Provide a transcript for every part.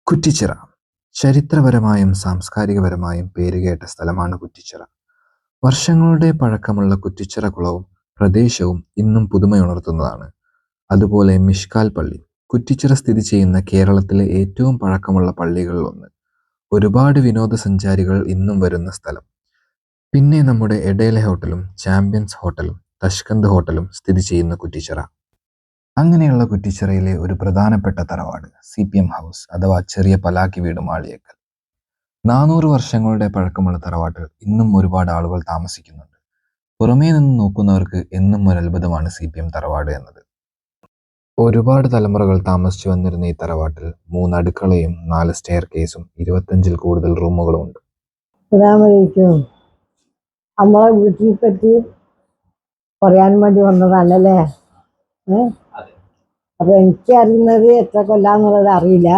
കുറ്റിച്ചിറ ചരിത്രപരമായും സാംസ്കാരികപരമായും പേരുകേട്ട സ്ഥലമാണ് കുറ്റിച്ചിറ. വർഷങ്ങളുടെ പഴക്കമുള്ള കുറ്റിച്ചിറ കുളവും പ്രദേശവും ഇന്നും പുതുമയുണർത്തുന്നതാണ്. അതുപോലെ മിഷ്കാൽ പള്ളി, കുറ്റിച്ചിറ സ്ഥിതി ചെയ്യുന്ന കേരളത്തിലെ ഏറ്റവും പഴക്കമുള്ള പള്ളികളിലൊന്ന്. ഒരുപാട് വിനോദസഞ്ചാരികൾ ഇന്നും വരുന്ന സ്ഥലം. പിന്നെ നമ്മുടെ എഡേല ഹോട്ടലും ചാമ്പ്യൻസ് ഹോട്ടലും തഷ്കന്ത് ഹോട്ടലും സ്ഥിതി ചെയ്യുന്ന കുറ്റിച്ചിറ. അങ്ങനെയുള്ള കുറ്റിച്ചിറയിലെ ഒരു പ്രധാനപ്പെട്ട തറവാട് CPM ഹൗസ് അഥവാ ചെറിയ പലാക്കി വീട് മാളിയേക്കൽ. 400 വർഷങ്ങളുടെ പഴക്കമുള്ള തറവാട്ടിൽ ഇന്നും ഒരുപാട് ആളുകൾ താമസിക്കുന്നുണ്ട്. പുറമേ നിന്ന് നോക്കുന്നവർക്ക് എന്നും ഒരു അത്ഭുതമാണ് CPM തറവാട് എന്നത്. ഒരുപാട് തലമുറകൾ താമസിച്ചു വന്നിരുന്ന ഈ തറവാട്ടിൽ 3 അടുക്കളയും 4 സ്റ്റെയർ കേസും 25-ൽ കൂടുതൽ റൂമുകളും ഉണ്ട്. നമ്മളെ വീട്ടിനെ പറ്റി പറയാൻ വേണ്ടി വന്നതാണല്ലേ. അപ്പൊ എനിക്ക് അറിയുന്നത് എത്ര കൊല്ലാന്നുള്ളത് അറിയില്ല.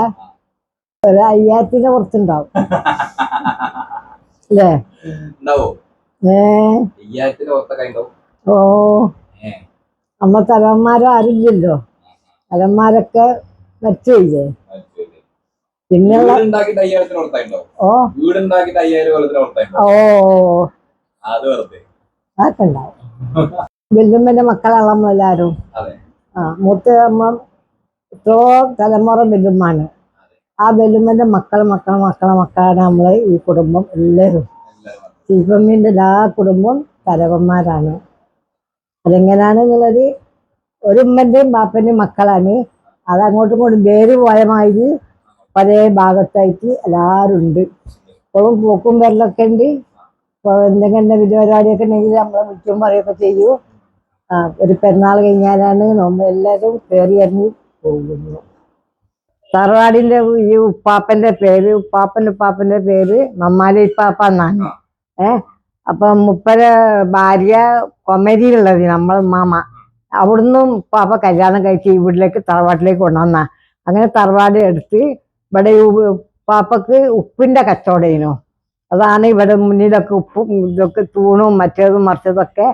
ഒരു 5000-ന്റെ പുറത്തുണ്ടാവും അല്ലേ? ഓ, നമ്മ തലവന്മാരും ആരില്ലല്ലോ. തലവന്മാരൊക്കെ മരിച്ചില്ലേ. പിന്നെ ഓ അതൊക്കെ ഉണ്ടാവും. വെല്ലുമ്മന്റെ മക്കളാണ് നമ്മളെല്ലാരും. മൂത്ത അമ്മ എത്രയോ തലമുറ വെല്ലുമ്മാണ്. ആ വെല്ലുമ്മന്റെ മക്കളാണ് നമ്മളെ ഈ കുടുംബം എല്ലാവരും. CPMന്റെ എല്ലാ കുടുംബം തലവന്മാരാണ്. അതെങ്ങനെയാണെന്നുള്ളത് ഒരു ഉമ്മന്റെയും ബാപ്പന്റെയും മക്കളാണ്. അതങ്ങോട്ടും ഇങ്ങോട്ടും വേര് പോയ മാതിരി പല ഭാഗത്തായിട്ട് എല്ലാവരും ഉണ്ട്. ഇപ്പോഴും പോക്കും വരലൊക്കെ ഉണ്ട്. ഇപ്പോൾ എന്തെങ്കിലും വലിയ പരിപാടിയൊക്കെ ഉണ്ടെങ്കിൽ നമ്മളെ വിളിക്കും പറയുകയൊക്കെ ചെയ്യൂ. ഒരു പെരുന്നാൾ കഴിഞ്ഞാലാണ് നമ്മൾ എല്ലാവരും കയറി ഇറങ്ങി പോകുന്നു. തറവാടിന്റെ ഈ ഉപ്പാപ്പന്റെ പേര് നമ്മാലി ഇപ്പാപ്പ എന്നാണ്. അപ്പൊ മുപ്പര ഭാര്യ കൊമരിയിലുള്ളത് നമ്മളെ മാമ. അവിടുന്ന് ഉപ്പാപ്പ കല്യാണം കഴിച്ച് ഈ വീട്ടിലേക്ക് തറവാട്ടിലേക്ക് കൊണ്ടുവന്ന. അങ്ങനെ തറവാട് എടുത്ത് ഇവിടെ ഉപ്പാപ്പക്ക് ഉപ്പിന്റെ കച്ചവടേനു. അതാണ് ഇവിടെ മുന്നിലൊക്കെ ഉപ്പും ഇതൊക്കെ തൂണും മറ്റേതും മറിച്ചതൊക്കെ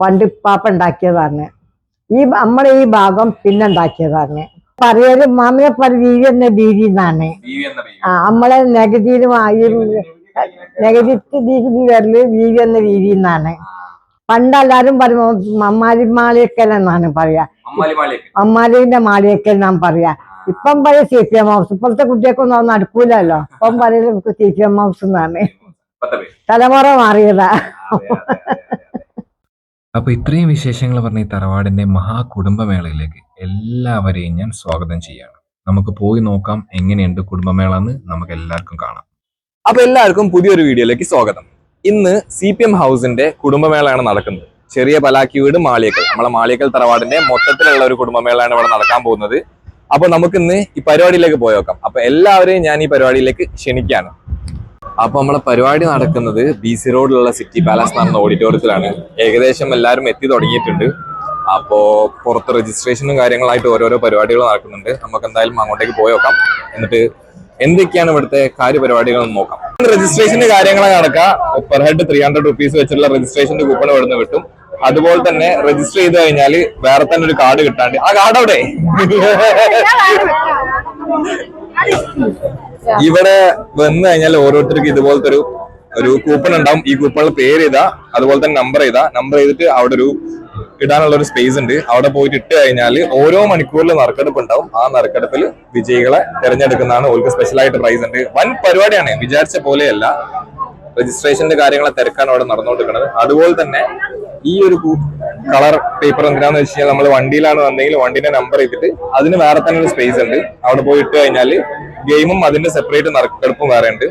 പണ്ട് ഉപ്പാപ്പ ഉണ്ടാക്കിയതാണ്. നമ്മളെ ഈ ഭാഗം പിന്നെ ഉണ്ടാക്കിയതാണ്. പറയല് മാമിനെ വീതി എന്ന ബീവി എന്നാണ്. നമ്മളെ നികുതിയിൽ വരല് വീതി എന്ന വീതി എന്നാണ്. പണ്ടെല്ലാരും പറയുമ്പോ അമ്മാലി മാളിയേക്കൽ എന്നാണ് പറയാ. അമ്മാലിന്റെ മാളിയേക്കൽ നാം പറയാ. ഇപ്പം പറയും CPM ഹൗസ്. ഇപ്പോഴത്തെ കുട്ടികൾക്കൊന്നും ഒന്നും അടുക്കൂലല്ലോ. ഇപ്പം പറയല് CPM ഹൗസ് എന്നാണ്. തലമുറ മാറിയതാ. അപ്പൊ ഇത്രയും വിശേഷങ്ങൾ പറഞ്ഞ ഈ തറവാടിന്റെ മഹാകുടുംബമേളയിലേക്ക് എല്ലാവരെയും ഞാൻ സ്വാഗതം ചെയ്യാണ്. നമുക്ക് പോയി നോക്കാം എങ്ങനെയുണ്ട് കുടുംബമേള എന്ന്. നമുക്ക് എല്ലാവർക്കും കാണാം. അപ്പൊ എല്ലാവർക്കും പുതിയൊരു വീഡിയോയിലേക്ക് സ്വാഗതം. ഇന്ന് CPM ഹൗസിന്റെ കുടുംബമേളയാണ് നടക്കുന്നത്. ചെറിയ പലാക്കി വീട് മാളിയേക്കൽ, നമ്മളെ മാളിയേക്കൽ തറവാടിന്റെ മൊത്തത്തിലുള്ള ഒരു കുടുംബമേളയാണ് ഇവിടെ നടക്കാൻ പോകുന്നത്. അപ്പൊ നമുക്കിന്ന് ഈ പരിപാടിയിലേക്ക് പോയി നോക്കാം. അപ്പൊ എല്ലാവരെയും ഞാൻ ഈ പരിപാടിയിലേക്ക് ക്ഷണിക്കാണ്. അപ്പൊ നമ്മളെ പരിപാടി നടക്കുന്നത് BC റോഡിലുള്ള സിറ്റി പാലസ് എന്ന ഓഡിറ്റോറിയത്തിലാണ്. ഏകദേശം എല്ലാവരും എത്തി തുടങ്ങിയിട്ടുണ്ട്. അപ്പോ പുറത്ത് രജിസ്ട്രേഷനും കാര്യങ്ങളായിട്ട് ഓരോരോ പരിപാടികൾ നടക്കുന്നുണ്ട്. നമുക്ക് എന്തായാലും അങ്ങോട്ടേക്ക് പോയി നോക്കാം. എന്നിട്ട് എന്തൊക്കെയാണ് ഇവിടുത്തെ കാര്യപരിപാടികൾ നോക്കാം. രജിസ്ട്രേഷന്റെ കാര്യങ്ങളൊക്കെ നടക്കുക. പെർ ഹെഡ് 300 rupees വെച്ചുള്ള രജിസ്ട്രേഷന്റെ കൂപ്പൺ ഇവിടുന്ന് കിട്ടും. അതുപോലെ തന്നെ രജിസ്റ്റർ ചെയ്ത് കഴിഞ്ഞാൽ വേറെ തന്നെ ഒരു കാർഡ് കിട്ടാണ്ട്. ആ കാർഡ് അവിടെ ഇവിടെ വന്നു കഴിഞ്ഞാൽ ഓരോരുത്തർക്കും ഇതുപോലത്തെ ഒരു കൂപ്പൺ ഉണ്ടാവും. ഈ കൂപ്പണിൽ പേര് ചെയ്താ, അതുപോലെ തന്നെ നമ്പർ ചെയ്തിട്ട് അവിടെ ഒരു ഇടാനുള്ള ഒരു സ്പേസ് ഉണ്ട്. അവിടെ പോയിട്ട് ഇട്ട് കഴിഞ്ഞാൽ ഓരോ മണിക്കൂറിൽ നറുക്കെടുപ്പ് ഉണ്ടാവും. ആ നറുക്കെടുപ്പിൽ വിജയികളെ തിരഞ്ഞെടുക്കുന്നതാണ്. ഓർക്ക് സ്പെഷ്യൽ ആയിട്ട് പ്രൈസ് ഉണ്ട്. വൻ പരിപാടിയാണ്, വിചാരിച്ച പോലെയല്ല. രജിസ്ട്രേഷന്റെ കാര്യങ്ങളെ തിരക്കാണ് അവിടെ നടന്നുകൊണ്ടിരിക്കുന്നത്. അതുപോലെ തന്നെ ഈ ഒരു കളർ പേപ്പർ എന്തിനാന്ന് വെച്ച് കഴിഞ്ഞാൽ നമ്മൾ വണ്ടിയിലാണ് വന്നെങ്കിൽ വണ്ടിന്റെ നമ്പർ ചെയ്തിട്ട് അതിന് വേറെ തന്നെ ഒരു സ്പേസ് ഉണ്ട്. അവിടെ പോയി ഇട്ട് കഴിഞ്ഞാൽ ഗെയിമും അതിന്റെ സെപ്പറേറ്റ് നറുക്കെടുപ്പും വേറെ ഉണ്ട്.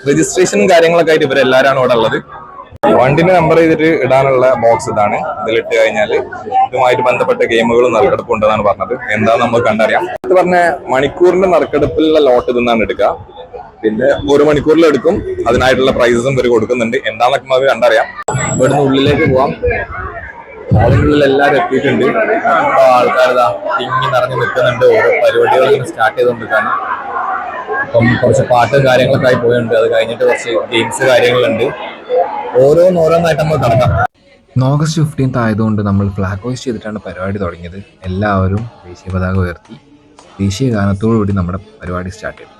രജിസ്ട്രേഷനും കാര്യങ്ങളൊക്കെ ആയിട്ട് ഇവരെല്ലാവരാണ് ഇവിടെ ഉള്ളത്. വണ്ടിന്റെ നമ്പർ ചെയ്തിട്ട് ഇടാനുള്ള ബോക്സ് ഇതാണ്. ഇതിലിട്ട് കഴിഞ്ഞാൽ ഇതുമായിട്ട് ബന്ധപ്പെട്ട ഗെയിമുകളും നറുക്കെടുപ്പും ഉണ്ടെന്നാണ് പറഞ്ഞത്. എന്താന്ന് നമുക്ക് കണ്ടറിയാം. ഇത് പറഞ്ഞ മണിക്കൂറിന്റെ നറുക്കെടുപ്പിലുള്ള ലോട്ട് ഇതെന്നാണ് എടുക്കുക. പിന്നെ ഒരു മണിക്കൂറിൽ എടുക്കും. അതിനായിട്ടുള്ള പ്രൈസസും ഇവർ കൊടുക്കുന്നുണ്ട്. എന്താണെന്നൊക്കെ നമുക്ക് കണ്ടറിയാം. ഇവിടുന്ന് ഉള്ളിലേക്ക് പോവാം. അതിനുള്ളിൽ എല്ലാവരും എത്തിയിട്ടുണ്ട്. ആൾക്കാരിതാ തിങ്ങി നിറഞ്ഞു നിൽക്കുന്നുണ്ട്. ഓരോ പരിപാടികൾ ഇങ്ങനെ സ്റ്റാർട്ട് ചെയ്തുകൊണ്ടിരിക്കാണ്. അപ്പം കുറച്ച് പാട്ടും കാര്യങ്ങളൊക്കെ ആയി പോയിട്ടുണ്ട്. അത് കഴിഞ്ഞിട്ട് കുറച്ച് ഗെയിംസ് കാര്യങ്ങളുണ്ട്. ഓരോന്നായിട്ട് നമ്മൾ കടക്കാം. ഓഗസ്റ്റ് 15 ആയതുകൊണ്ട് നമ്മൾ ഫ്ലാഗ് ഹോസ്റ്റ് ചെയ്തിട്ടാണ് പരിപാടി തുടങ്ങിയത്. എല്ലാവരും ദേശീയ പതാക ഉയർത്തി ദേശീയ ഗാനത്തോടുകൂടി നമ്മുടെ പരിപാടി സ്റ്റാർട്ട് ചെയ്തു.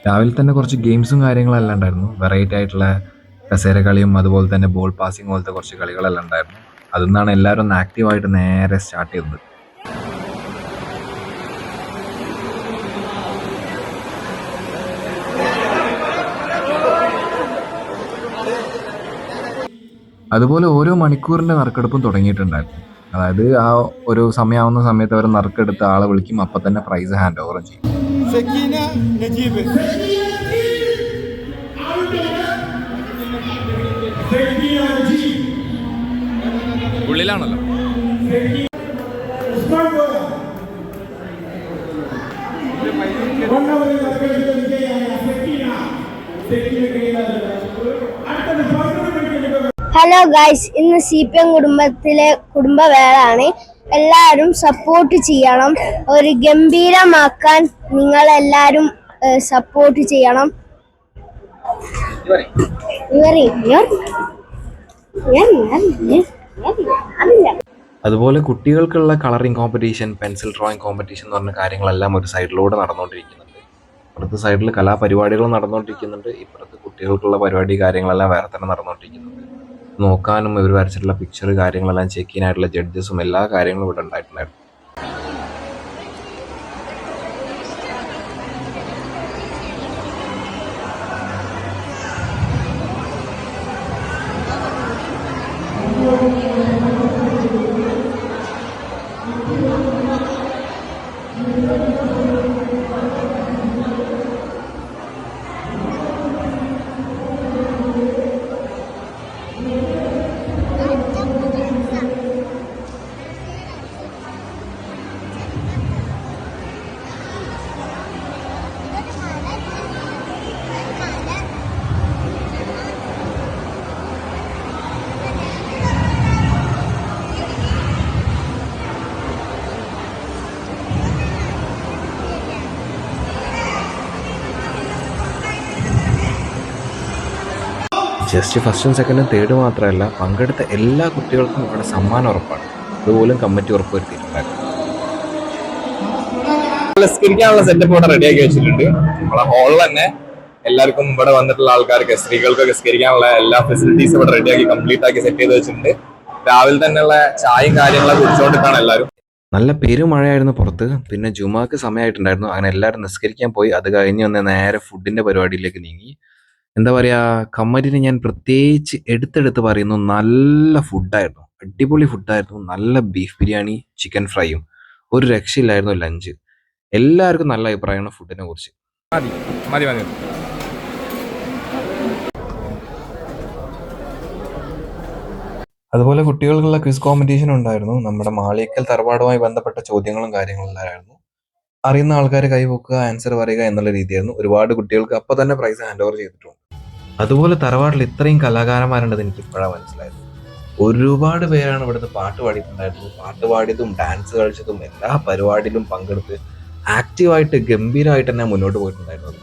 രാവിലെ തന്നെ കുറച്ച് ഗെയിംസും കാര്യങ്ങളെല്ലാം ഉണ്ടായിരുന്നു. വെറൈറ്റി ആയിട്ടുള്ള കസേര കളിയും അതുപോലെ തന്നെ ബോൾ പാസിംഗ് പോലത്തെ കുറച്ച് കളികളെല്ലാം ഉണ്ടായിരുന്നു. അതിൽ നിന്നാണ് എല്ലാവരും ഒന്ന് ആക്റ്റീവായിട്ട് നേരെ സ്റ്റാർട്ട് ചെയ്തത്. അതുപോലെ ഓരോ മണിക്കൂറിൻ്റെ നറുക്കെടുപ്പും തുടങ്ങിയിട്ടുണ്ടായിരുന്നു. അതായത് ആ ഒരു സമയമാവുന്ന സമയത്ത് അവർ നറുക്കെടുത്ത് ആളെ വിളിക്കും, അപ്പം തന്നെ പ്രൈസ് ഹാൻഡ് ഓവറും ചെയ്യും. ഉള്ളിലാണല്ലോ. ഹലോ ഗൈസ്, ഇന്ന് CPM കുടുംബത്തിലെ കുടുംബവേളാണ്. എല്ലാവരും സപ്പോർട്ട് ചെയ്യണം. ഒരു ഗംഭീരമാക്കാൻ നിങ്ങളെല്ലാവരും സപ്പോർട്ട് ചെയ്യണം. അതുപോലെ കുട്ടികൾക്കുള്ള colouring competition, pencil drawing competition എന്ന് പറഞ്ഞ കാര്യങ്ങളെല്ലാം ഒരു സൈഡിലൂടെ നടന്നുകൊണ്ടിരിക്കുന്നുണ്ട്. ഇപ്പുറത്തെ സൈഡിൽ കലാപരിപാടികൾ നടന്നുകൊണ്ടിരിക്കുന്നുണ്ട്, ഇപ്പുറത്ത് കുട്ടികൾക്കുള്ള പരിപാടി കാര്യങ്ങളെല്ലാം വേറെ തന്നെ നടന്നുകൊണ്ടിരിക്കുന്നുണ്ട്. നോക്കാനും ഇവർ വരച്ചിട്ടുള്ള പിക്ചർ കാര്യങ്ങളെല്ലാം ചെക്ക് ചെയ്യാനായിട്ടുള്ള ജഡ്ജസും എല്ലാ കാര്യങ്ങളും ഇവിടെ ഉണ്ടായിട്ടുണ്ടായിരുന്നു. ജസ്റ്റ് ഫസ്റ്റും സെക്കൻഡും തേർഡ് മാത്രമല്ല, പങ്കെടുത്ത എല്ലാ കുട്ടികൾക്കും ഇവിടെ സമ്മാനം ഉറപ്പാണ്. അതുപോലും കമ്മിറ്റി ഉറപ്പുവരുത്തിയിട്ടുണ്ടായിരുന്നു. നിസ്കരിക്കാനുള്ള സെറ്റപ്പ് ഇവിടെ റെഡിയാക്കി വെച്ചിട്ടുണ്ട്. നമ്മളെ ഹോളിൽ തന്നെ എല്ലാവർക്കും ഇവിടെ വന്നിട്ടുള്ള ആൾക്കാർക്ക്, സ്ത്രീകൾക്കൊക്കെ നിസ്കരിക്കാനുള്ള എല്ലാ ഫെസിലിറ്റീസും ഇവിടെ റെഡിയാക്കി കംപ്ലീറ്റ് ആക്കി സെറ്റ് ചെയ്ത് വെച്ചിട്ടുണ്ട്. രാവിലെ തന്നെയുള്ള ചായയും കാര്യങ്ങളൊക്കെ കുടിച്ചുകൊണ്ടിട്ടാണ് എല്ലാവരും. നല്ല പെരുമഴയായിരുന്നു പുറത്ത്. പിന്നെ ജുമാക്ക് സമയമായിട്ടുണ്ടായിരുന്നു. അങ്ങനെ എല്ലാവരും നിസ്കരിക്കാൻ പോയി. അത് കഴിഞ്ഞ് വന്ന് നേരെ ഫുഡിന്റെ പരിപാടിയിലേക്ക് നീങ്ങി. എന്താ പറയുക, കമ്മറ്റിന് ഞാൻ പ്രത്യേകിച്ച് എടുത്തെടുത്ത് പറയുന്നു, നല്ല ഫുഡായിരുന്നു, അടിപൊളി ഫുഡായിരുന്നു. നല്ല ബീഫ് ബിരിയാണി, ചിക്കൻ ഫ്രൈയും, ഒരു രക്ഷയില്ലായിരുന്നു ലഞ്ച്. എല്ലാവർക്കും നല്ല അഭിപ്രായമാണ് ഫുഡിനെ കുറിച്ച്. മതി മതി. അതുപോലെ കുട്ടികൾക്കുള്ള ക്വിസ് കോമ്പറ്റീഷൻ ഉണ്ടായിരുന്നു. നമ്മുടെ മാളിയേക്കൽ തറവാടുമായി ബന്ധപ്പെട്ട ചോദ്യങ്ങളും കാര്യങ്ങളെല്ലാമായിരുന്നു. അറിയുന്ന ആൾക്കാർ കൈവക്കുക, ആൻസർ പറയുക എന്നുള്ള രീതിയായിരുന്നു. ഒരുപാട് കുട്ടികൾക്ക് അപ്പം തന്നെ പ്രൈസ് ഹാൻഡ് ഓവർ ചെയ്തിട്ടുണ്ട്. അതുപോലെ തറവാട്ടിൽ ഇത്രയും കലാകാരന്മാരുണ്ടെന്ന് എനിക്ക് ഇപ്പോഴാണ് മനസ്സിലായത്. ഒരുപാട് പേരാണ് ഇവിടുന്ന് പാട്ട് പാടിയിട്ടുണ്ടായിരുന്നത്. പാട്ട് പാടിയതും ഡാൻസ് കളിച്ചതും എല്ലാ പരിപാടിയിലും പങ്കെടുത്ത് ആക്റ്റീവായിട്ട് ഗംഭീരമായിട്ട് തന്നെ മുന്നോട്ട് പോയിട്ടുണ്ടായിരുന്നത്.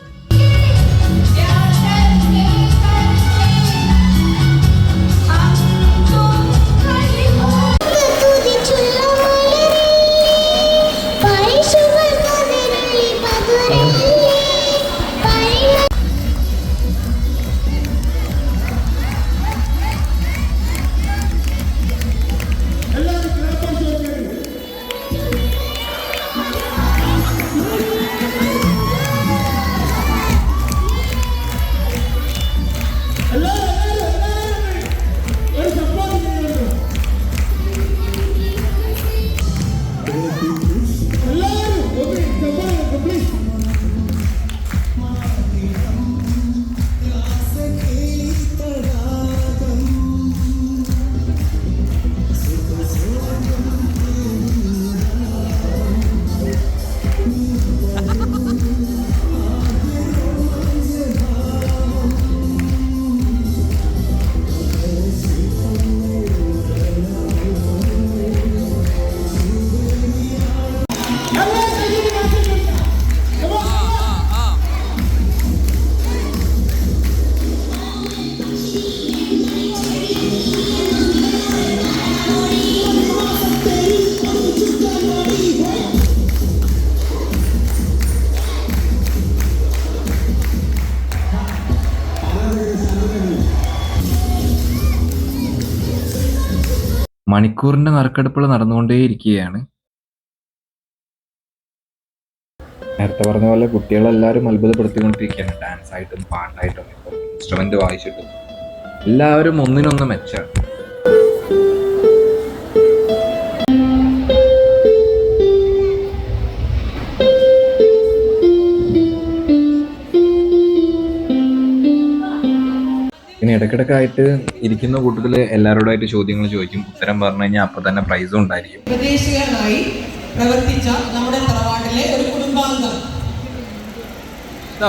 മണിക്കൂറിന്റെ നറുക്കെടുപ്പുകൾ നടന്നുകൊണ്ടേയിരിക്കുകയാണ്. നേരത്തെ പറഞ്ഞ പോലെ കുട്ടികളെല്ലാവരും അത്ഭുതപ്പെടുത്തിക്കൊണ്ടിരിക്കുകയാണ്. ഡാൻസ് ആയിട്ടും പാട്ടായിട്ടും ഇപ്പം ഇൻസ്ട്രുമെന്റ് വായിച്ചിട്ടും എല്ലാവരും ഒന്നിനൊന്ന് മെച്ചാണ്. പിന്നെ ഇടയ്ക്കിടയ്ക്കായിട്ട് ഇരിക്കുന്ന കൂട്ടത്തിൽ എല്ലാവരോടായിട്ട് ചോദ്യങ്ങൾ ചോദിക്കും. ഉത്തരം പറഞ്ഞു കഴിഞ്ഞാൽ അപ്പൊ തന്നെ പ്രൈസും ഉണ്ടായിരിക്കും. ഉപദേശകനായി പ്രവർത്തിച്ച നമ്മുടെ തറവാട്ടിലെ ഒരു കുടുംബാംഗം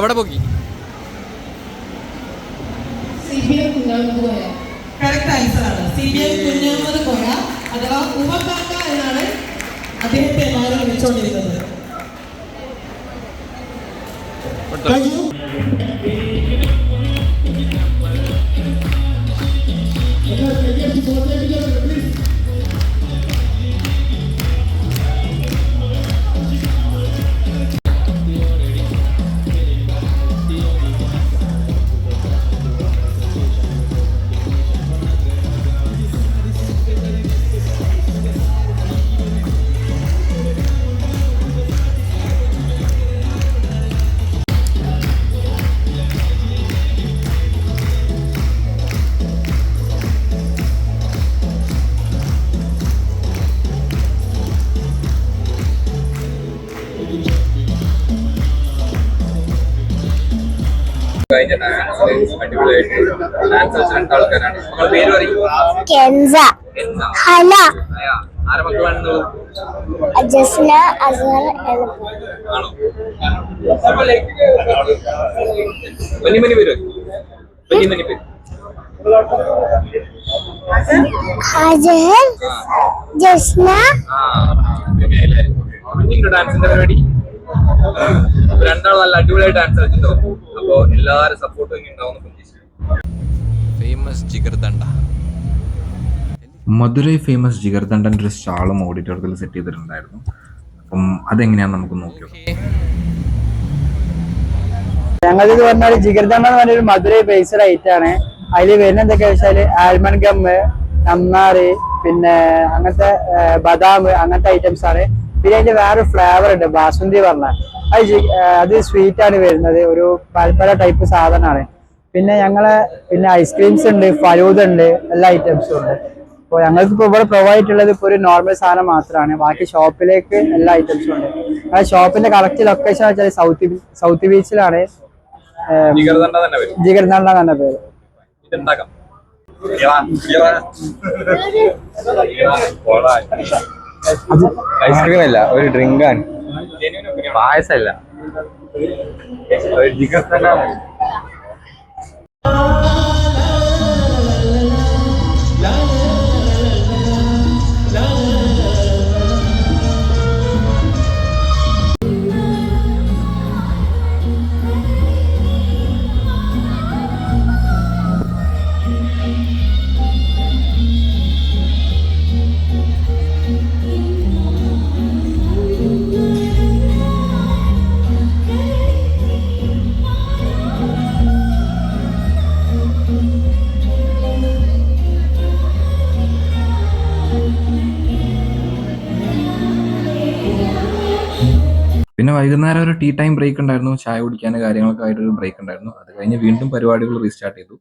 അവിടെ പോക്കി കറക്റ്റ് ആൻസറാണ്. CBM കുഞ്ഞഹമ്മദ് കോയ അഥവാ ഉമ്മക്കാക്ക എന്നാണ് അദ്ദേഹത്തെ എല്ലാവരും വിളിച്ചുകൊണ്ടിരുന്നത്. കഴിഞ്ഞ ഡാൻസ് അടിപൊളിയായിട്ട് ഡാൻസ് കളിച്ച രണ്ടാൾക്കാരാണ്. മക്കളുടെ പേര് പറയും. കെൻസ, ഹല, ആരെ മക്കളാണ്? ജസ്ന, അസ്ഹർ, ആണോ? വലിയ പേര് വലിയ പേര് അസ്ഹർ, ജസ്ന. ഡാൻസിന്റെ പരിപാടി രണ്ടാൾ നല്ല അടിപൊളിയായി ഡാൻസ് കളിച്ചിട്ടോ. അപ്പൊ എല്ലാരും സപ്പോർട്ടും ഇങ്ങനെ ഉണ്ടാവും. ഫേമസ് ജിഗർദണ്ഡ, മധുരൈ ഫേമസ് ജിഗർദണ്ഡന്റെ ഒരു സ്റ്റാളും ഓഡിറ്റോറിയത്തിൽ സെറ്റ് ചെയ്തിട്ടുണ്ടായിരുന്നു. അപ്പം അതെങ്ങനെയാന്ന് നമുക്ക് നോക്കിയോ. ഞങ്ങളിത് പറഞ്ഞാൽ ജിഗർദണ്ഡ എന്ന് പറഞ്ഞൊരു മധുരൈ ബേസ്ഡ് ഐറ്റാണ്. അതിൽ വരുന്ന എന്തൊക്കെയാ വെച്ചാല് ആൽമണ്ട് ഗമ്മ്, നന്നാറ്, പിന്നെ അങ്ങനത്തെ ബദാം, അങ്ങനത്തെ ഐറ്റംസ് ആണ്. പിന്നെ അതിന്റെ വേറെ ഫ്ലേവർ ഉണ്ട്, ബാസുന്തി പറഞ്ഞ അത് സ്വീറ്റ് ആണ് വരുന്നത്. ഒരു പല ടൈപ്പ് സാധനമാണ്. പിന്നെ പിന്നെ ഐസ്ക്രീംസ് ഉണ്ട്, ഫലൂദ ഉണ്ട്, എല്ലാ ഐറ്റംസും ഉണ്ട്. അപ്പോൾ ഞങ്ങൾക്ക് ഇപ്പോൾ ഇവിടെ പ്രൊവൈഡ് ചെയ്തിട്ടുള്ളത് ഇപ്പോൾ ഒരു നോർമൽ സാധനം മാത്രമാണ്. ബാക്കി ഷോപ്പിലേക്ക് എല്ലാ ഐറ്റംസും ഉണ്ട്. ആ ഷോപ്പിന്റെ കറക്റ്റ് ലൊക്കേഷൻ വെച്ചാൽ സൗത്ത് ബീച്ചിലാണ്. ജിഗർദണ്ഡ തന്നെ പേര്. ഐസ്ക്രീം അല്ല, ഒരു ഡ്രിങ്ക് ആണ്, പായസമല്ല. പിന്നെ വൈകുന്നേരം ഒരു ടീ ടൈം ബ്രേക്ക് ഉണ്ടായിരുന്നു. ചായ കുടിക്കാൻ കാര്യങ്ങളൊക്കെ ആയിട്ടൊരു ബ്രേക്ക് ഉണ്ടായിരുന്നു. അത് കഴിഞ്ഞ് വീണ്ടും പരിപാടികൾ റീസ്റ്റാർട്ട് ചെയ്തു.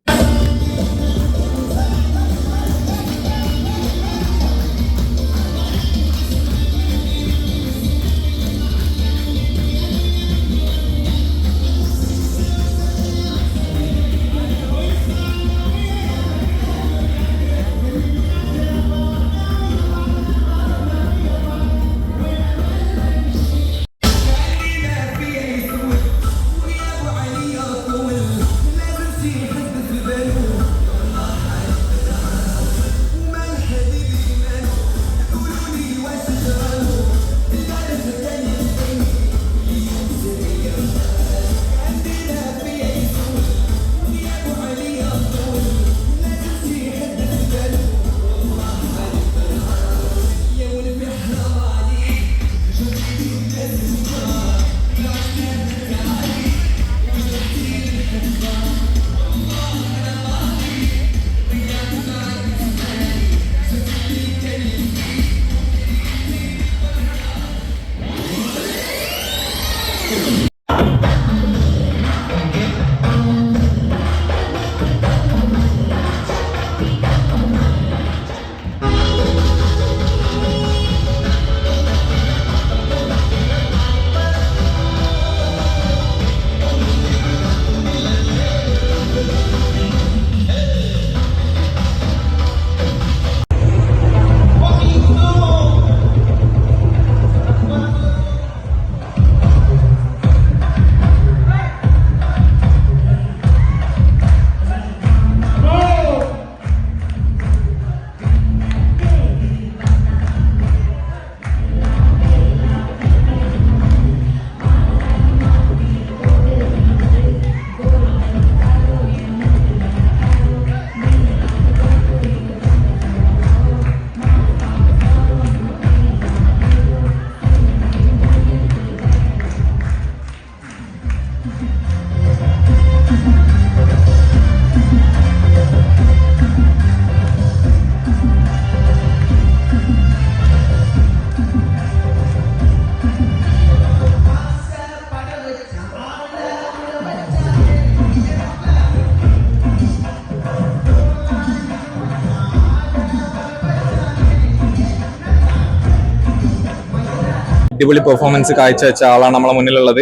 അടിപൊളി പെർഫോമൻസ് കാഴ്ചവെച്ച ആളാണ് നമ്മളെ മുന്നിലുള്ളത്.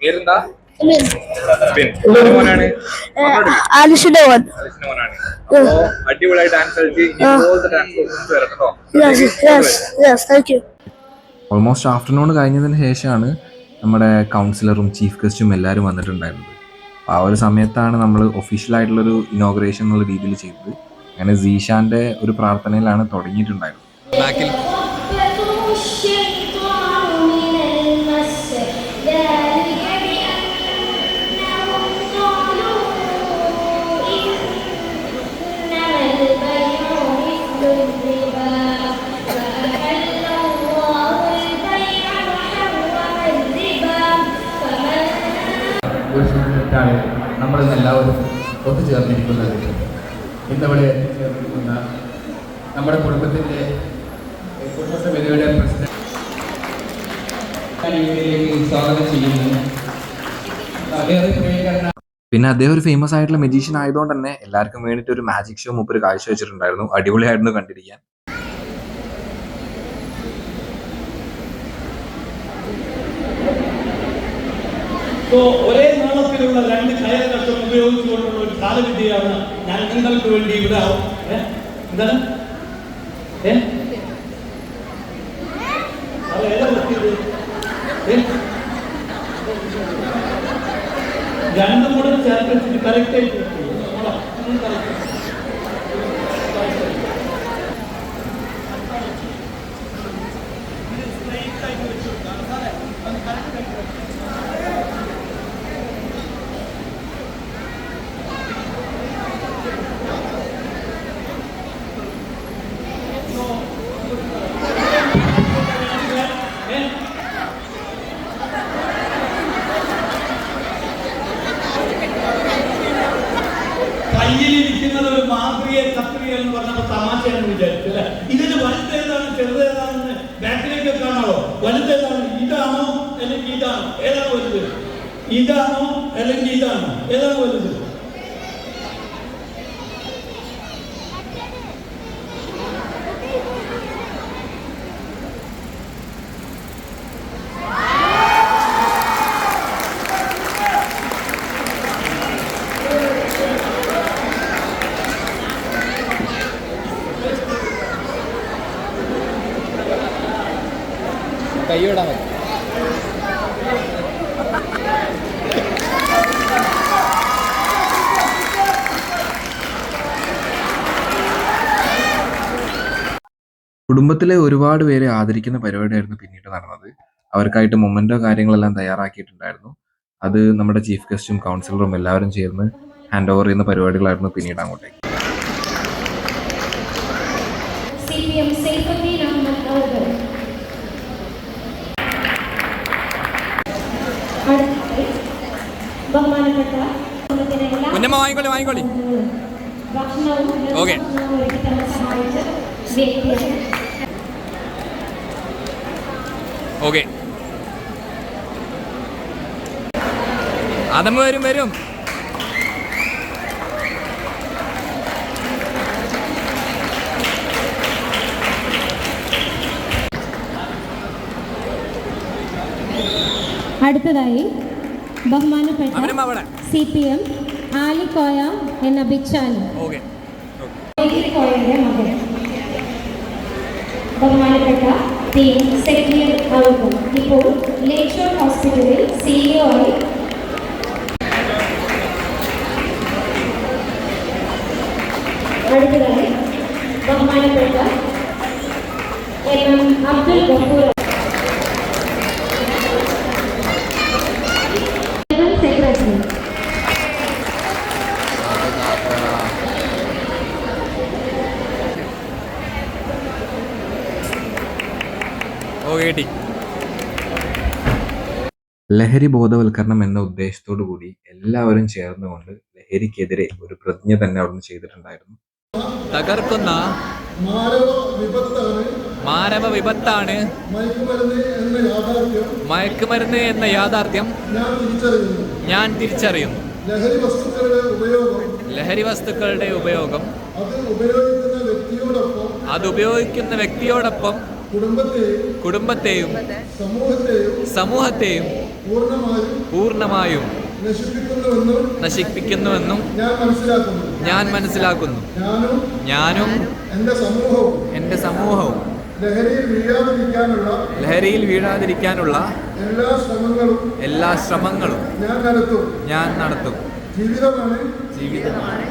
പേരെന്താ? മോനാണ്. ആലിഷിന്റെ മോൻ. ആലിഷിന്റെ മോനാണ്. അപ്പോ അടിപൊളിയായി ഡാൻസ് കളിച്ച് ഇതുപോലത്തെ ഡാൻസ് പെർഫോമൻസ് വരട്ടോ. Thank you. ഓൾമോസ്റ്റ് ആഫ്റ്റർനൂൺ കഴിഞ്ഞതിന് ശേഷമാണ് നമ്മുടെ കൗൺസിലറും ചീഫ് ഗസ്റ്റും എല്ലാവരും വന്നിട്ടുണ്ടായിരുന്നത്. ആ ഒരു സമയത്താണ് നമ്മൾ ഒഫീഷ്യലായിട്ടുള്ളൊരു ഇനോഗ്രേഷൻ എന്നുള്ള രീതിയിൽ ചെയ്തത്. അങ്ങനെ സീഷാന്റെ ഒരു പ്രാർത്ഥനയിലാണ് തുടങ്ങിയിട്ടുണ്ടായിരുന്നത്. ബാക്കിൽ നമ്മളിന്ന് എല്ലാവരും ഒത്തുചേർന്നിരിക്കുന്നത് ഇന്നിവിടെ ചേർന്നിരിക്കുന്ന നമ്മുടെ കുടുംബത്തിൻ്റെ കുടുംബസമിതിയുടെ പ്രസിഡന്റ് സ്വാഗതം ചെയ്യുന്നു. പിന്നെ അദ്ദേഹം ഒരു ഫേമസ് ആയിട്ടുള്ള മെജീഷ്യൻ ആയതുകൊണ്ട് തന്നെ എല്ലാവർക്കും വേണ്ടിയിട്ട് ഒരു മാജിക് ഷോ മൂപ്പര് കാഴ്ചവെച്ചിട്ടുണ്ടായിരുന്നു. അടിപൊളിയായിരുന്നു കണ്ടിരിക്കാൻ. ഒരേ നീളത്തിലുള്ള രണ്ട് കയറുകഷ്ടം ഉപയോഗിച്ചുകൊണ്ടുള്ള ഒരു കാലവിദ്യയാണ് ഞാൻ നിങ്ങൾക്ക് വേണ്ടി ഇവിടെ എന്താണ് രണ്ടും കൂടെ ചേർത്ത് കറക്റ്റ് ആയിട്ട് കയ്യിലിരിക്കുന്നത് ഒരു മാന്ത്രിക കത്രിക എന്ന് പറഞ്ഞപ്പോൾ തമാശയാണ് വിചാരിച്ചല്ലേ. ഇതിന് വലുതേതാണ് ചെറുതേതാണെന്ന് ബാക്കിലേക്ക് കാണാമോ? വലുതേതാണ്? ഇതാണോ അല്ലെങ്കിൽ ഇതാണോ? ഏതാണ് വലുത്? ഇതാണോ അല്ലെങ്കിൽ ഇതാണോ? ഏതാണ് വലുത്? കൈവിടാൻ മതി. കുടുംബത്തിലെ ഒരുപാട് പേരെ ആദരിക്കുന്ന പരിപാടിയായിരുന്നു പിന്നീട് നടന്നത്. അവർക്കായിട്ട് മൊമെന്റോ കാര്യങ്ങളെല്ലാം തയ്യാറാക്കിയിട്ടുണ്ടായിരുന്നു. അത് നമ്മുടെ ചീഫ് ഗസ്റ്റും കൗൺസിലറും എല്ലാവരും ചേർന്ന് ഹാൻഡ് ഓവർ ചെയ്യുന്ന പരിപാടികളായിരുന്നു പിന്നീട് അങ്ങോട്ടേക്ക്. വാങ്ങിക്കോളി. ഓക്കെ. ഓക്കെ. അതമ്മ വരും വരും. അടുത്തതായി ബഹുമാനപ്പെട്ട CPM ആലിക്കോയ എന്ന ബിച്ചാലി കോയയുടെ മകൻ ബഹുമാനപ്പെട്ട ടീം സെക്രട്ടറി ആളുകൾ ഇപ്പോൾ ലേക്ക് ഷോർ ഹോസ്പിറ്റലിൽ CEO ആയി. അടുത്തതായി ബഹുമാനപ്പെട്ട MM അബ്ദുൽ ഗഫൂർ സെക്രട്ടറി. ലഹരി ബോധവൽക്കരണം എന്ന ഉദ്ദേശത്തോടു കൂടി എല്ലാവരും ചേർന്നുകൊണ്ട് ലഹരിക്കെതിരെ ഒരു പ്രതിജ്ഞ തന്നെ അവിടുന്ന് ചെയ്തിട്ടുണ്ടായിരുന്നു. തകർക്കുന്ന മാനവ വിപത്താണ് മയക്കുമരുന്ന് എന്ന യാഥാർത്ഥ്യം ഞാൻ തിരിച്ചറിയുന്നു. ലഹരി വസ്തുക്കളുടെ ഉപയോഗം അത് ഉപയോഗിക്കുന്ന വ്യക്തിയോടൊപ്പം കുടുംബത്തെയും സമൂഹത്തെയും പൂർണ്ണമായും നശിപ്പിക്കുന്നുവെന്നും ഞാൻ മനസ്സിലാക്കുന്നു. ഞാനും എൻ്റെ സമൂഹവും ലഹരിയിൽ വീഴാതിരിക്കാനുള്ള എല്ലാ ശ്രമങ്ങളും ഞാൻ നടത്തും. ജീവിതമാണ്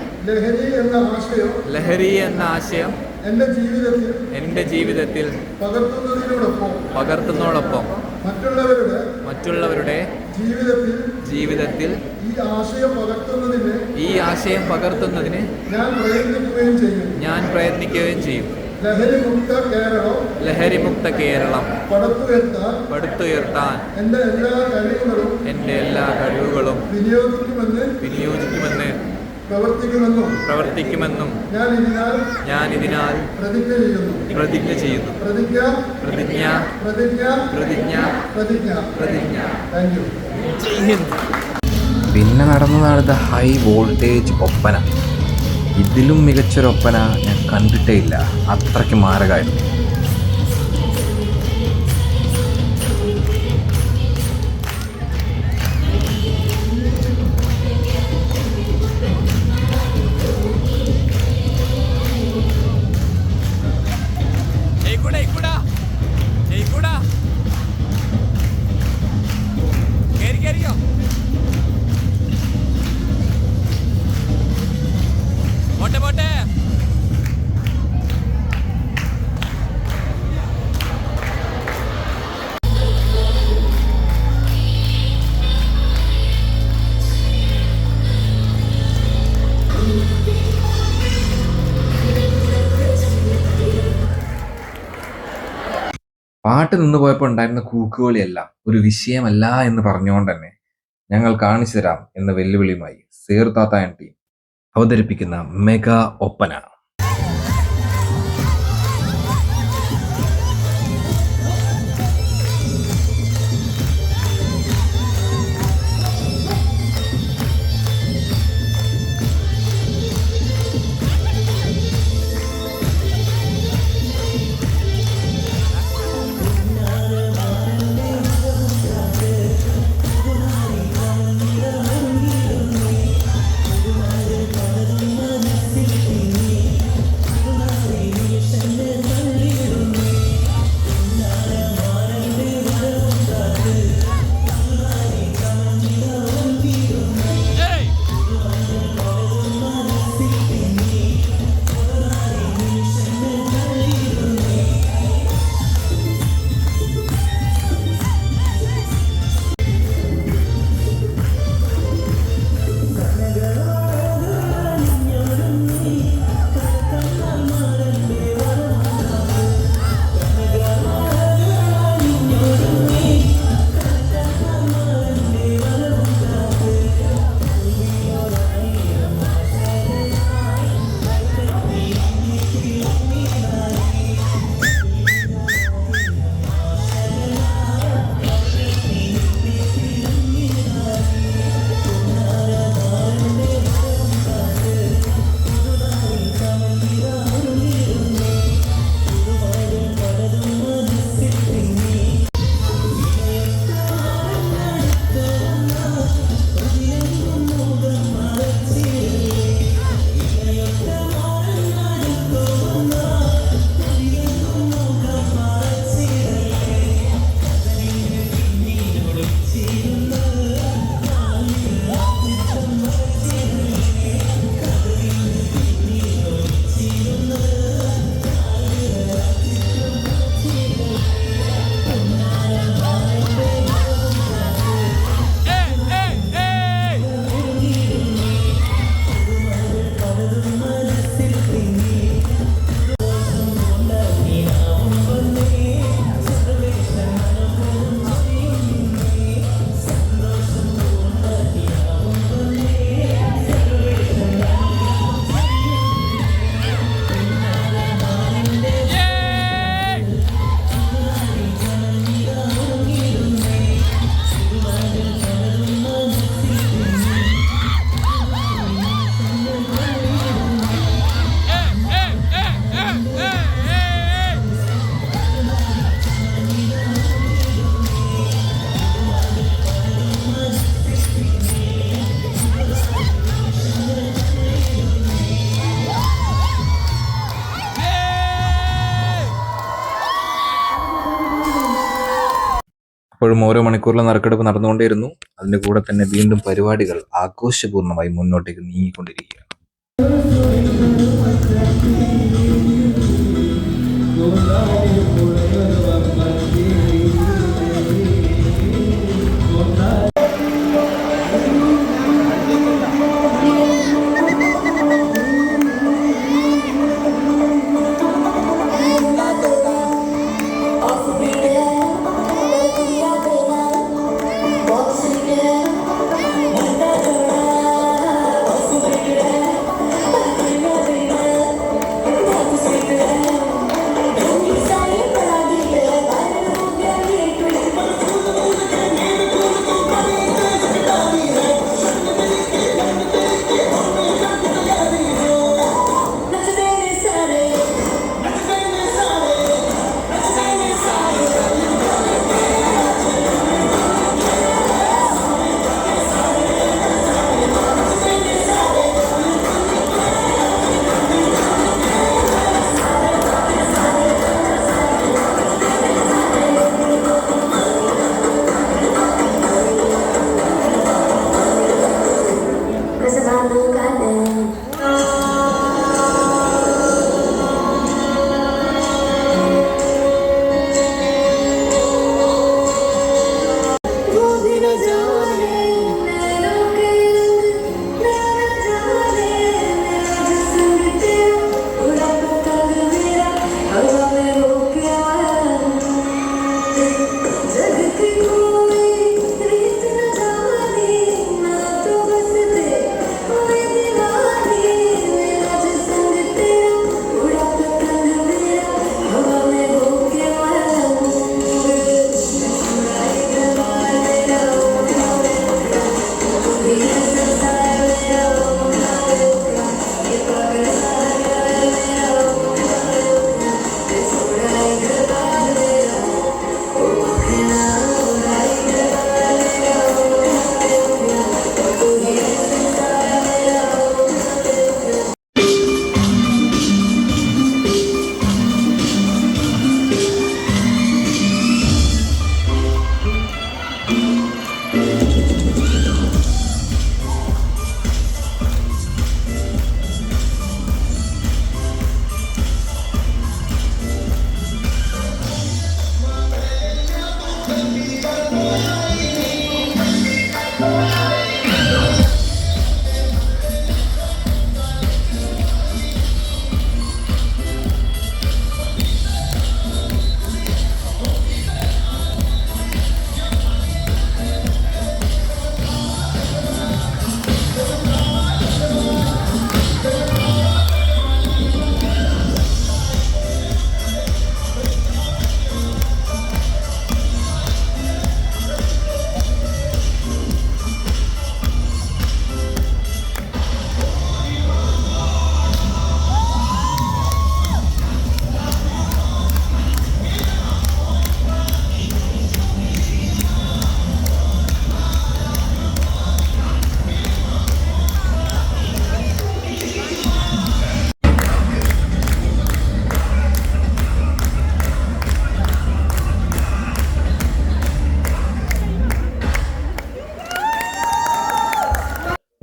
ലഹരി എന്ന ആശയം എൻ്റെ ജീവിതത്തിൽ പകർത്തുന്നതോടൊപ്പം മറ്റുള്ളവരുടെ ജീവിതത്തിൽ ഈ ആശയം പകർത്തുന്നതിന് ഞാൻ പ്രയത്നിക്കുകയും ചെയ്യും. ലഹരിമുക്ത കേരളം പടുത്തുയർത്താൻ എൻ്റെ എല്ലാ കഴിവുകളും വിനിയോഗിക്കുമെന്ന് പ്രവർത്തിക്കുമെന്നും ഞാൻ ഇതിനാൽ പ്രതിജ്ഞ ചെയ്യുന്നു. പിന്നെ നടന്നതാണ് ഹൈ വോൾട്ടേജ് ഒപ്പന. ഇതിലും മികച്ചൊരൊപ്പന ഞാൻ കണ്ടിട്ടേ ഇല്ല. അത്രയ്ക്ക് മാരകമായിരുന്നു. പാട്ട് നിന്ന് പോയപ്പോൾ ഉണ്ടായിരുന്ന കൂക്കുകളിയെല്ലാം ഒരു വിഷയമല്ല എന്ന് പറഞ്ഞുകൊണ്ട് തന്നെ ഞങ്ങൾ കാണിച്ചു തരാം എന്ന വെല്ലുവിളിയുമായി സേർതാത്ത ടീം അവതരിപ്പിക്കുന്ന മെഗാ ഒപ്പന. ഇപ്പോഴും ഓരോ മണിക്കൂറിലും നറുക്കെടുപ്പ് നടന്നുകൊണ്ടേയിരുന്നു. അതിന്റെ കൂടെ തന്നെ വീണ്ടും പരിപാടികൾ ആഘോഷപൂർണ്ണമായി മുന്നോട്ടേക്ക് നീങ്ങിക്കൊണ്ടിരിക്കുകയാണ്.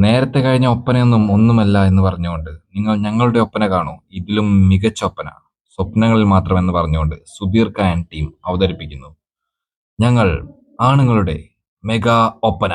നേരത്തെ കഴിഞ്ഞ ഒപ്പനയൊന്നും ഒന്നുമല്ല എന്ന് പറഞ്ഞുകൊണ്ട് നിങ്ങൾ ഞങ്ങളുടെ ഒപ്പന കാണൂ, ഇതിലും മികച്ച ഒപ്പന സ്വപ്നങ്ങളിൽ മാത്രം എന്ന് പറഞ്ഞുകൊണ്ട് സുബീർ ഖാൻ ടീം അവതരിപ്പിക്കുന്നു ഞങ്ങൾ ആണുങ്ങളുടെ മെഗാ ഒപ്പന.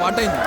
പാട്ട് കഴിഞ്ഞു.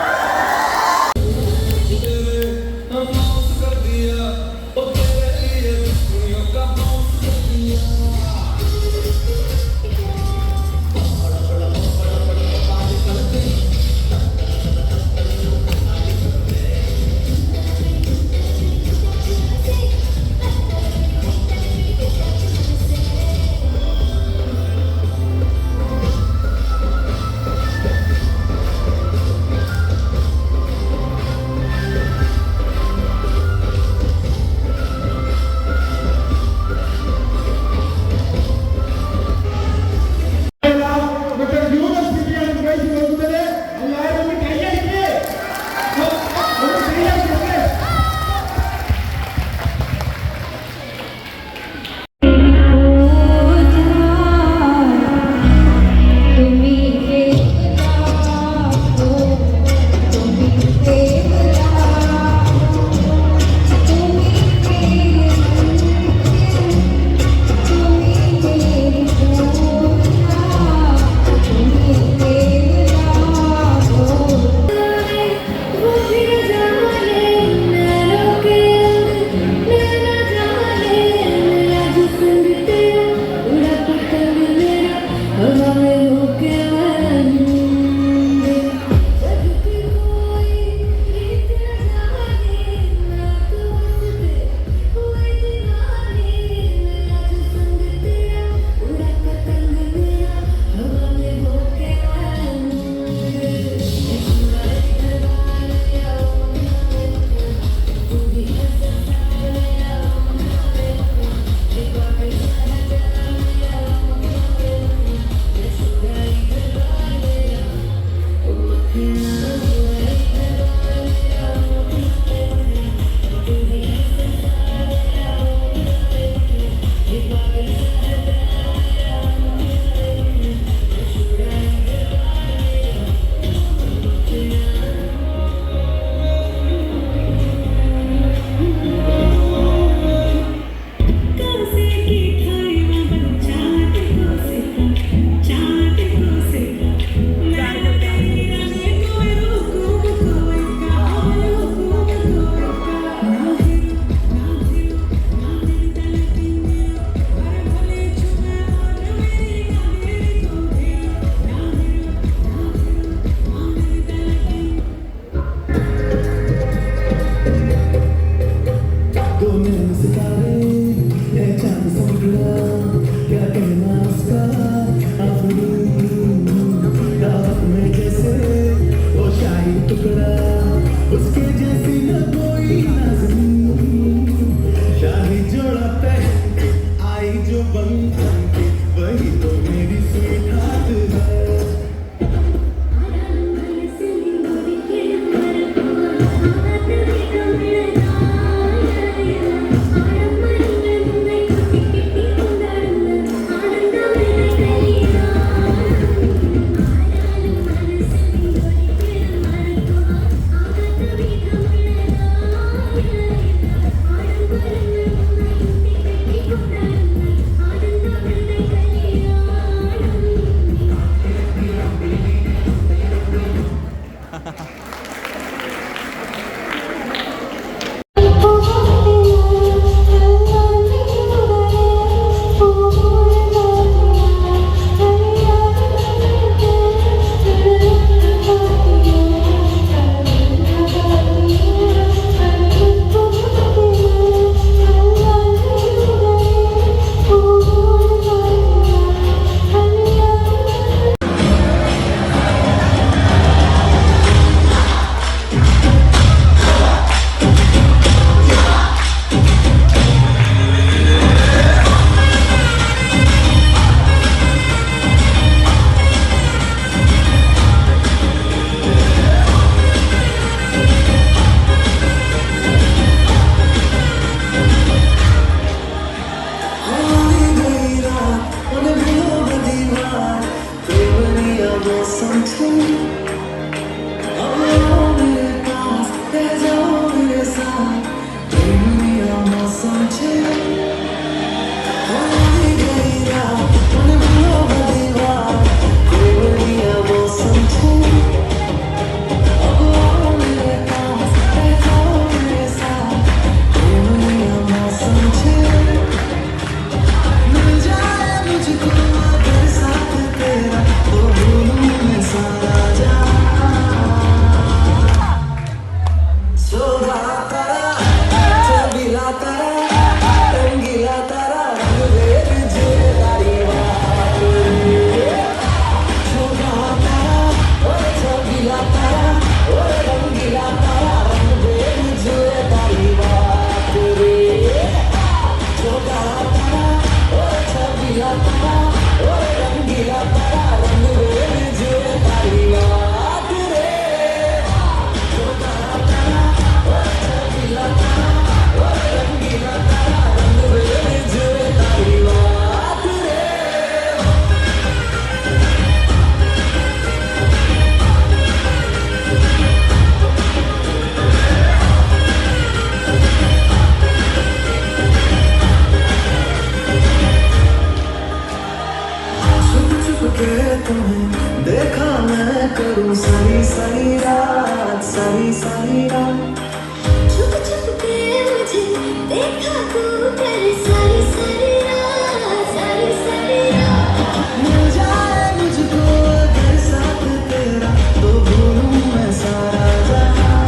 छुप छुप के मुझे देखा तू कर सारी सारी रात सारी सारी रात मिल जाए मुझको अगर साथ तेरा तो भूलूं मैं सारा जहां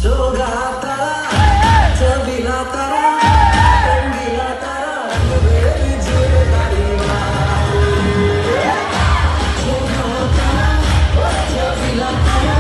सोगा तारा चबीला तारा रंगीला तारा रंग बेबी जुड़ तारीवा सोगा तारा चबीला तारा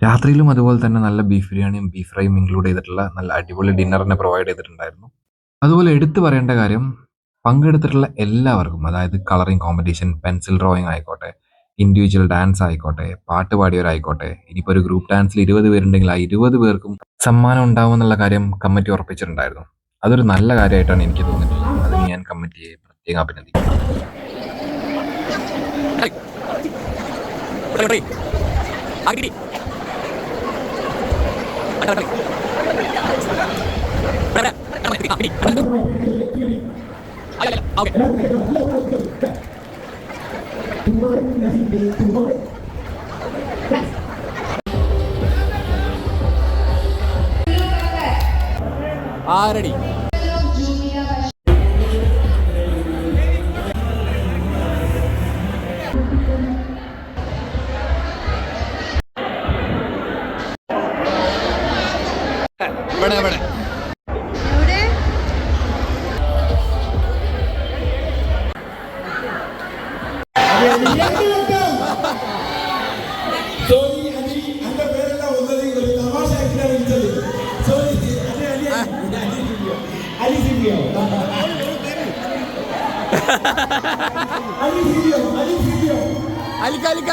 രാത്രിയിലും അതുപോലെ തന്നെ നല്ല ബീഫ് ബിരിയാണിയും ബീഫ് ഫ്രൈയും ഇൻക്ലൂഡ് ചെയ്തിട്ടുള്ള നല്ല അടിപൊളി ഡിന്നറിനെ പ്രൊവൈഡ് ചെയ്തിട്ടുണ്ടായിരുന്നു. അതുപോലെ എടുത്തു പറയേണ്ട കാര്യം, പങ്കെടുത്തിട്ടുള്ള എല്ലാവർക്കും, അതായത് കളറിംഗ് കോമ്പറ്റീഷൻ, പെൻസിൽ ഡ്രോയിങ് ആയിക്കോട്ടെ, ഇൻഡിവിജ്വൽ ഡാൻസ് ആയിക്കോട്ടെ, പാട്ട് പാടിയവരായിക്കോട്ടെ, ഇനിയിപ്പോൾ ഒരു ഗ്രൂപ്പ് ഡാൻസിൽ 20 പേരുണ്ടെങ്കിൽ ആ 20 പേർക്കും സമ്മാനം ഉണ്ടാവും എന്നുള്ള കാര്യം കമ്മിറ്റി ഉറപ്പിച്ചിട്ടുണ്ടായിരുന്നു. അതൊരു നല്ല കാര്യമായിട്ടാണ് എനിക്ക് തോന്നിയിട്ടുള്ളത്. അതിന് ഞാൻ കമ്മിറ്റിയെ പ്രത്യേകം അഭിനന്ദിക്കുന്നു. ആരടി ഇവിടെ അലിക്ക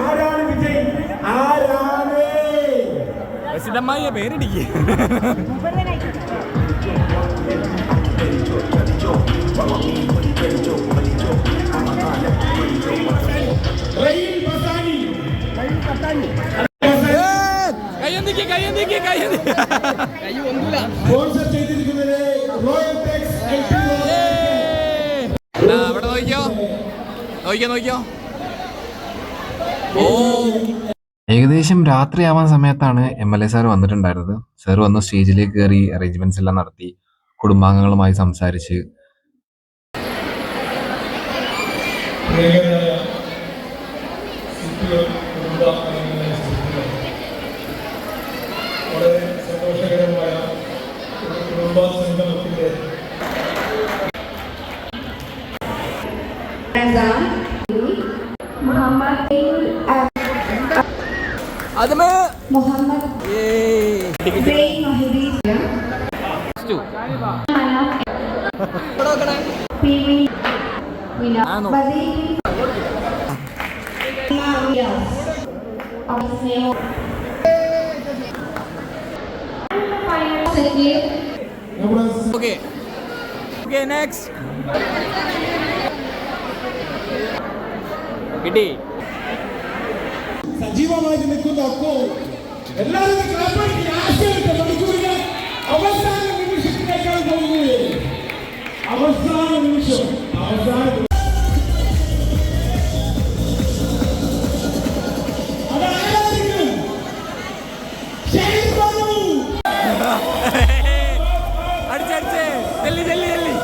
ആരാണ് വിജയ്? ആരാണ്? പ്രസിദ്ധമായ പേരിടിക്ക്. നോക്കിയോ. ഏകദേശം രാത്രിയാവാൻ സമയത്താണ് MLA സാർ വന്നിട്ടുണ്ടായിരുന്നത്. സാർ വന്ന് സ്റ്റേജിലേക്ക് കയറി അറേഞ്ച്മെന്റ്സ് എല്ലാം നടത്തി, കുടുംബാംഗങ്ങളുമായി സംസാരിച്ച് വളരെ സന്തോഷകരമായ കുടുംബസംഗമത്തിന്റെ നെക്സ്റ്റ് കിട്ടി. സജീവമായി നിൽക്കുന്ന അക്കോ എല്ലാവരും അവസാന നിമിഷത്തിലേക്കാണ് പോകുന്നത്. അവസാന നിമിഷം അടിച്ചടിച്ച് ജല്ലി ജല്ലി ജല്ലി.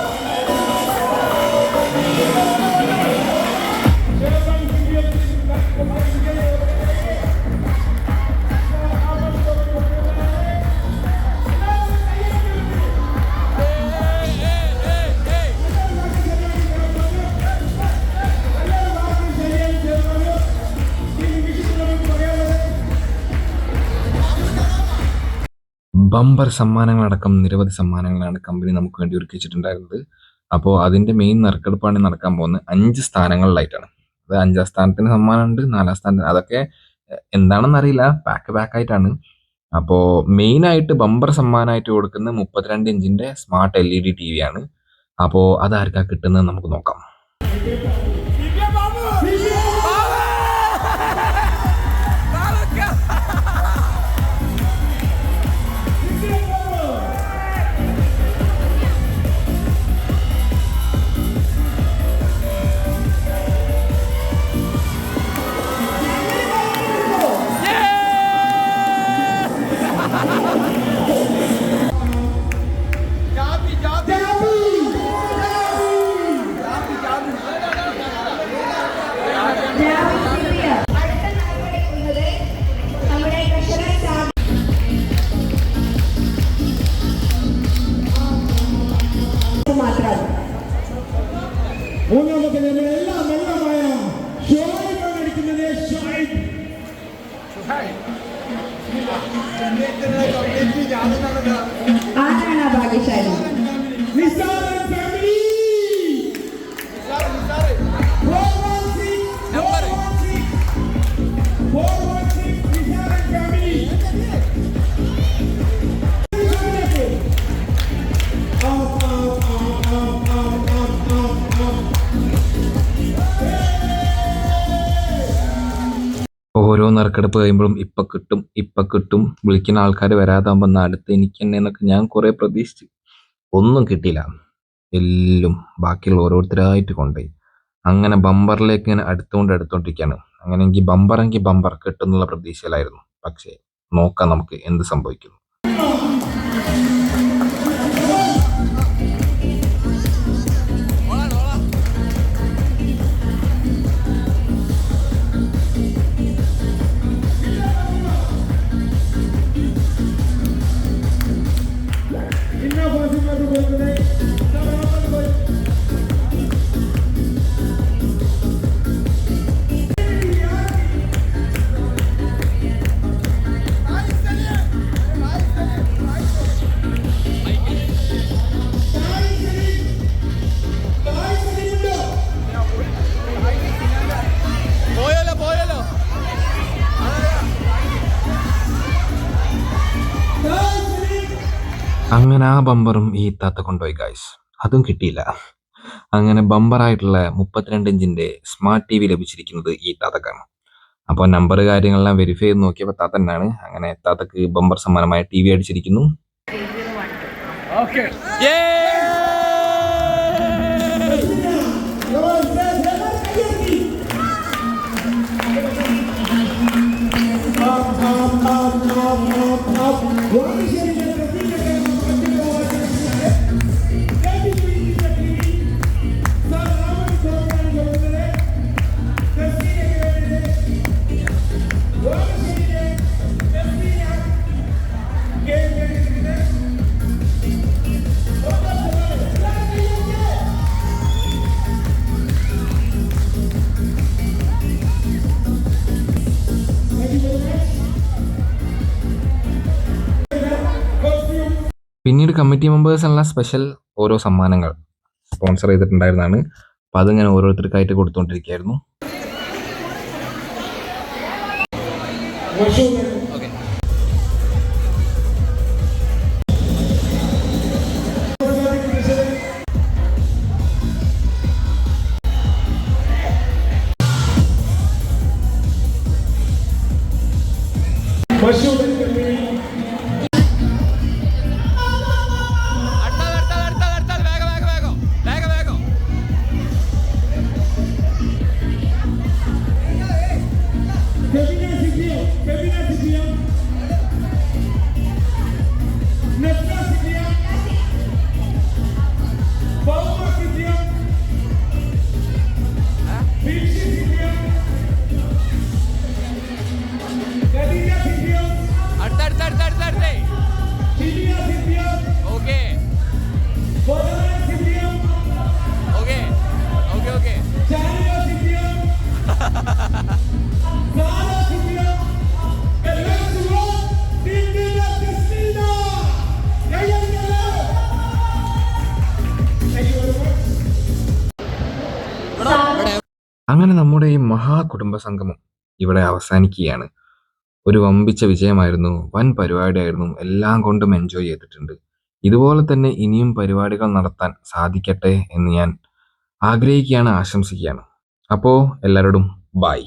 ബമ്പർ സമ്മാനങ്ങളടക്കം നിരവധി സമ്മാനങ്ങളാണ് കമ്പനി നമുക്ക് വേണ്ടി ഒരുക്കി വെച്ചിട്ടുണ്ടായിരുന്നത്. അപ്പോൾ അതിൻ്റെ മെയിൻ നറുക്കെടുപ്പാണ് നടക്കാൻ പോകുന്നത് 5 സ്ഥാനങ്ങളിലായിട്ടാണ്. അത് 5ാം സ്ഥാനത്തിന് സമ്മാനമുണ്ട്, 4ാം സ്ഥാനത്തിന്, അതൊക്കെ എന്താണെന്ന് അറിയില്ല, ബാക്കായിട്ടാണ്. അപ്പോൾ മെയിനായിട്ട് ബമ്പർ സമ്മാനമായിട്ട് കൊടുക്കുന്നത് 32 ഇഞ്ചിൻ്റെ സ്മാർട്ട് LED TV ആണ്. അപ്പോൾ അതാർക്കാ കിട്ടുന്നത് നമുക്ക് നോക്കാം. മൂന്നാമത്തെ നമ്മളെല്ലാം വെള്ളമായ ഷോയിബാണ് അടിക്കുന്നത്. ഷോയിബ് ആരാണ് ഭാഗ്യശാലി? നിസാരൻ ഫാമിലി. ഓരോ നറുക്കെടുപ്പ് കഴിയുമ്പോഴും ഇപ്പൊ കിട്ടും വിളിക്കുന്ന ആൾക്കാർ വരാതാകുമ്പോൾ അടുത്ത് എനിക്ക് തന്നെ എന്നൊക്കെ ഞാൻ കുറെ പ്രതീക്ഷിച്ചു. ഒന്നും കിട്ടിയില്ല. എല്ലാം ബാക്കിയുള്ള ഓരോരുത്തരായിട്ട് കൊണ്ടുപോയി. അങ്ങനെ ബമ്പറിലേക്ക് ഇങ്ങനെ അടുത്തോണ്ടിരിക്കുകയാണ്. അങ്ങനെയെങ്കിൽ ബമ്പർ കിട്ടുന്നുള്ള പ്രതീക്ഷയിലായിരുന്നു. പക്ഷേ നോക്കാം നമുക്ക് എന്ത് സംഭവിക്കുന്നു. പോയല്ലോ. അങ്ങനെ ആ ബമ്പറും ഈ ഇത്താത്ത കൊണ്ടുപോയി ഗായ്സ്. അതും കിട്ടിയില്ല. അങ്ങനെ ബമ്പറായിട്ടുള്ള 32 ഇഞ്ചിന്റെ സ്മാർട്ട് TV ലഭിച്ചിരിക്കുന്നത് ഈ ഇത്താത്തക്കാണ്. അപ്പോൾ നമ്പർ കാര്യങ്ങളെല്ലാം വെരിഫൈ ചെയ്ത് നോക്കിയപ്പോൾ താത്ത തന്നെയാണ്. അങ്ങനെ താത്തക്ക് ബമ്പർ സമ്മാനമായ TV അടിച്ചിരിക്കുന്നു. പിന്നീട് കമ്മിറ്റി മെമ്പേഴ്സിനുള്ള സ്പെഷ്യൽ ഓരോ സമ്മാനങ്ങൾ സ്പോൺസർ ചെയ്തിട്ടുണ്ടായിരുന്നതാണ്. അപ്പം അതിങ്ങനെ ഓരോരുത്തർക്കായിട്ട് കൊടുത്തുകൊണ്ടിരിക്കുകയായിരുന്നു. അങ്ങനെ നമ്മുടെ ഈ മഹാകുടുംബ സംഗമം ഇവിടെ അവസാനിക്കുകയാണ്. ഒരു വമ്പിച്ച വിജയമായിരുന്നു, വൻ പരിപാടിയായിരുന്നു, എല്ലാം കൊണ്ടും എൻജോയ് ചെയ്തിട്ടുണ്ട്. ഇതുപോലെ തന്നെ ഇനിയും പരിപാടികൾ നടത്താൻ സാധിക്കട്ടെ എന്ന് ഞാൻ ആഗ്രഹിക്കുകയാണ്, ആശംസിക്കുകയാണ്. അപ്പോൾ എല്ലാവരോടും ബൈ.